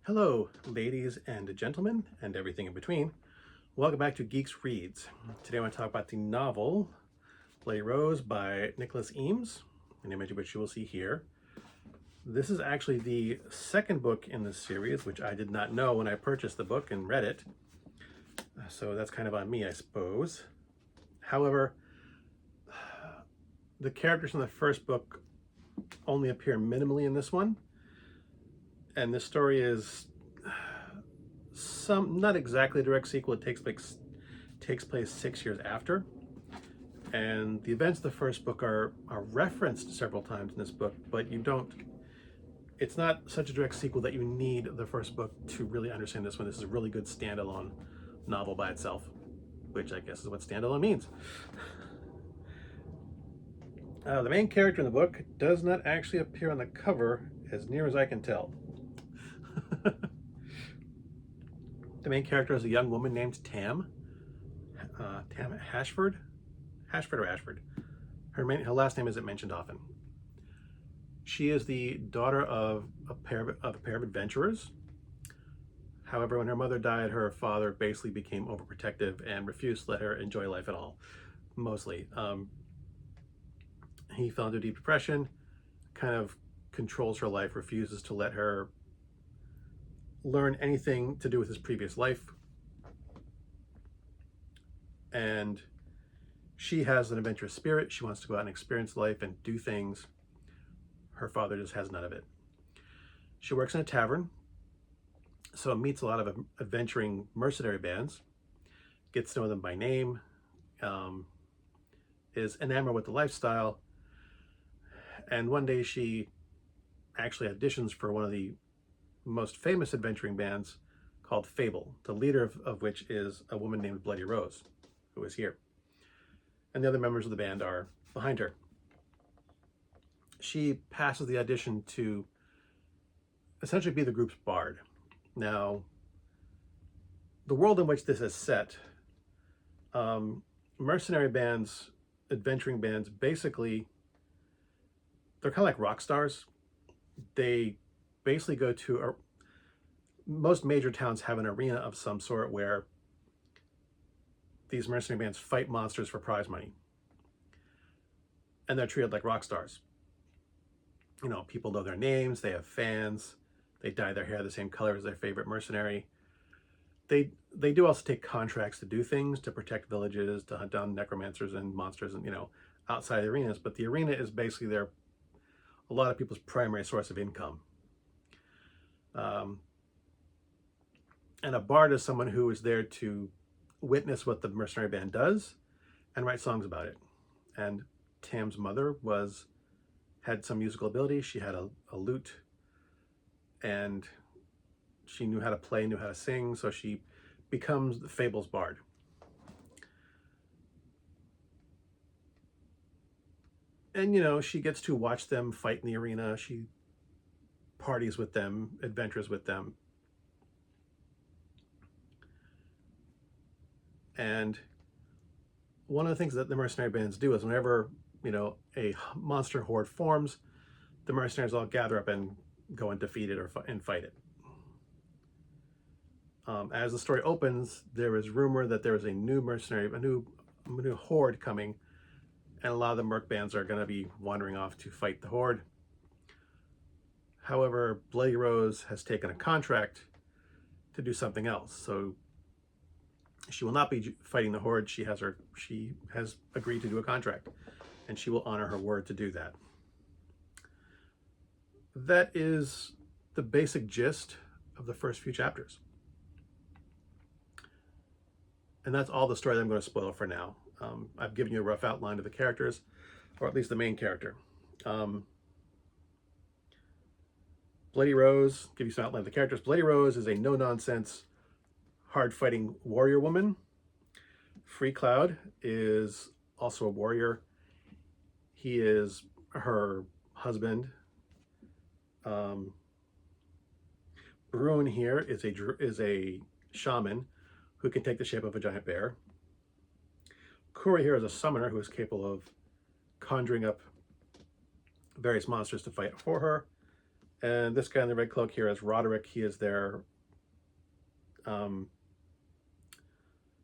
Hello, ladies and gentlemen, and everything in between. Welcome back to GEEXX Reads. Today I want to talk about the novel Bloody Rose by Nicholas Eames, an image of which you will see here. This is actually the second book in this series, which I did not know when I purchased the book and read it. So that's kind of on me, I suppose. However, the characters in the first book only appear minimally in this one. And this story is not exactly a direct sequel. It takes place 6 years after, and the events of the first book are referenced several times in this book, but it's not such a direct sequel that you need the first book to really understand this one. This is a really good standalone novel by itself, which I guess is what standalone means. The main character in the book does not actually appear on the cover, as near as I can tell. The main character is a young woman named Tam Hashford or Ashford. Her last name isn't mentioned often. She is the daughter of a pair of adventurers. However, when her mother died, her father basically became overprotective and refused to let her enjoy life at all. Mostly, he fell into deep depression, kind of controls her life, refuses to let her learn anything to do with his previous life. And she has an adventurous spirit. She wants to go out and experience life and do things. Her father just has none of it. She works in a tavern, so meets a lot of adventuring mercenary bands, gets to know them by name, is enamored with the lifestyle, and one day she actually auditions for one of the most famous adventuring bands called Fable, the leader of which is a woman named Bloody Rose, who is here. And the other members of the band are behind her. She passes the audition to essentially be the group's bard. Now, the world in which this is set, mercenary bands, adventuring bands, basically, they're kind of like rock stars. They basically go to most major towns have an arena of some sort where these mercenary bands fight monsters for prize money, and they're treated like rock stars. You know, people know their names, they have fans, they dye their hair the same color as their favorite mercenary. They do also take contracts to do things, to protect villages, to hunt down necromancers and monsters, and outside the arenas. But the arena is basically a lot of people's primary source of income. And a bard is someone who is there to witness what the mercenary band does and write songs about it. And Tam's mother had some musical ability. She had a lute, and she knew how to play, knew how to sing, so she becomes the Fable's bard. And she gets to watch them fight in the arena. She parties with them, adventures with them. And one of the things that the mercenary bands do is whenever, a monster horde forms, the mercenaries all gather up and go and defeat it and fight it. As the story opens, there is rumor that there is a new horde coming, and a lot of the merc bands are going to be wandering off to fight the horde. However, Bloody Rose has taken a contract to do something else, so she will not be fighting the horde. She has agreed to do a contract, and she will honor her word to do that. That is the basic gist of the first few chapters. And that's all the story that I'm going to spoil for now. I've given you a rough outline of the characters, or at least the main character. Bloody Rose, give you some outline of the characters. Bloody Rose is a no-nonsense, hard-fighting warrior woman. Free Cloud is also a warrior. He is her husband. Bruin here is a shaman who can take the shape of a giant bear. Kura here is a summoner who is capable of conjuring up various monsters to fight for her. And this guy in the red cloak here is Roderick. He is their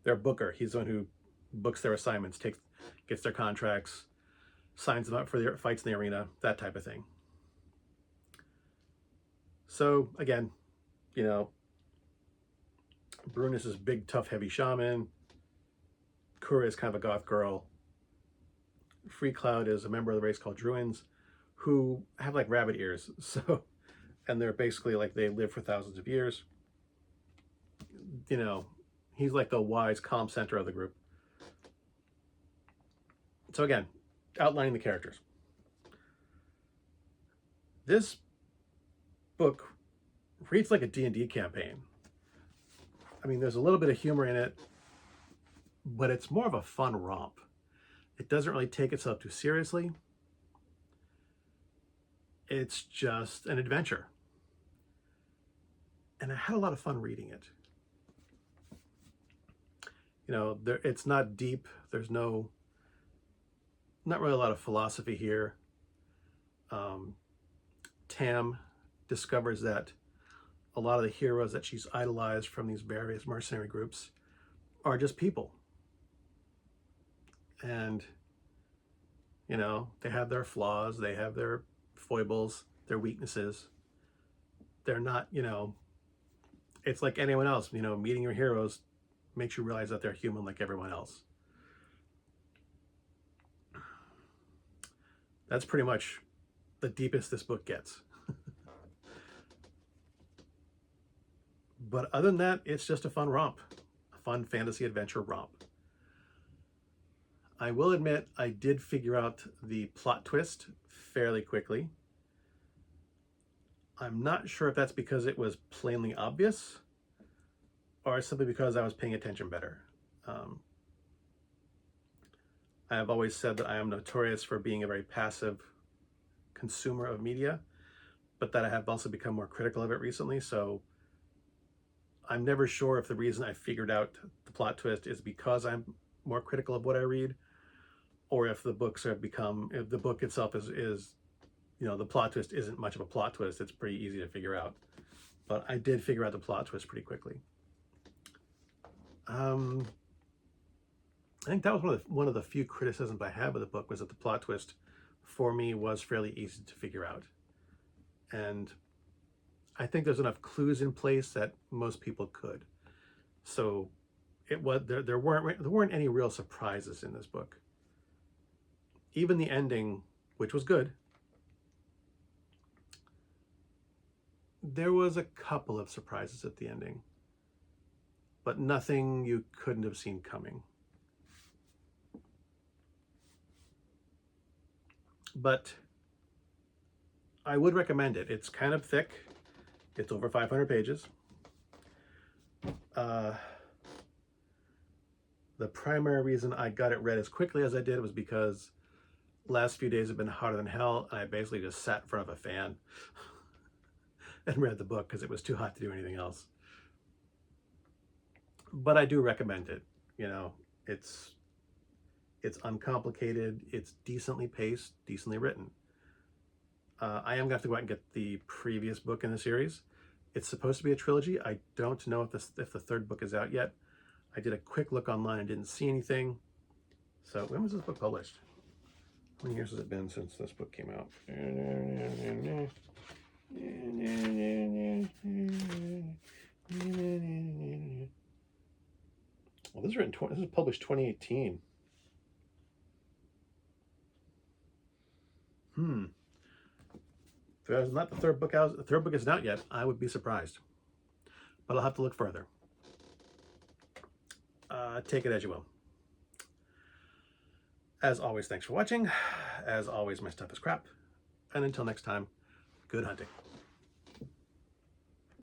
booker. He's the one who books their assignments, gets their contracts, signs them up for their fights in the arena, that type of thing. So again, you know, Brune is this big, tough, heavy shaman. Kura is kind of a goth girl. Free Cloud is a member of the race called Druins, who have like rabbit ears. So, and they're basically like, they live for thousands of years. You know, he's like the wise, calm center of the group. So again, outlining the characters. This book reads like a D&D campaign. I mean, there's a little bit of humor in it, but it's more of a fun romp. It doesn't really take itself too seriously. It's just an adventure. And I had a lot of fun reading it. You know, it's not deep. There's not really a lot of philosophy here. Tam discovers that a lot of the heroes that she's idolized from these various mercenary groups are just people. And, you know, they have their flaws, they have their foibles, their weaknesses. They're not, you know, it's like anyone else, you know, meeting your heroes makes you realize that they're human like everyone else. That's pretty much the deepest this book gets. But other than that, it's just a fun romp, a fun fantasy adventure romp. I will admit I did figure out the plot twist fairly quickly. I'm not sure if that's because it was plainly obvious or simply because I was paying attention better. I have always said that I am notorious for being a very passive consumer of media, but that I have also become more critical of it recently. So I'm never sure if the reason I figured out the plot twist is because I'm more critical of what I read, or if the books have become, if the book itself is, you know, the plot twist isn't much of a plot twist. It's pretty easy to figure out. But I did figure out the plot twist pretty quickly. I think that was one of the few criticisms I had with the book, was that the plot twist for me was fairly easy to figure out. And I think there's enough clues in place that most people could. So it was, there weren't any real surprises in this book. Even the ending, which was good, there was a couple of surprises at the ending, but nothing you couldn't have seen coming. But I would recommend it. It's kind of thick. It's over 500 pages. The primary reason I got it read as quickly as I did was because last few days have been hotter than hell, and I basically just sat in front of a fan and read the book because it was too hot to do anything else. But I do recommend it. You know, it's uncomplicated, it's decently paced, decently written. I am going to have to go out and get the previous book in the series. It's supposed to be a trilogy. I don't know if the third book is out yet. I did a quick look online and didn't see anything. So when was this book published? How many years has it been since this book came out? Well, this is published 2018. If it's not the third book out, the third book isn't out yet, I would be surprised. But I'll have to look further. Take it as you will. As always, thanks for watching. As always, my stuff is crap. And until next time, good hunting.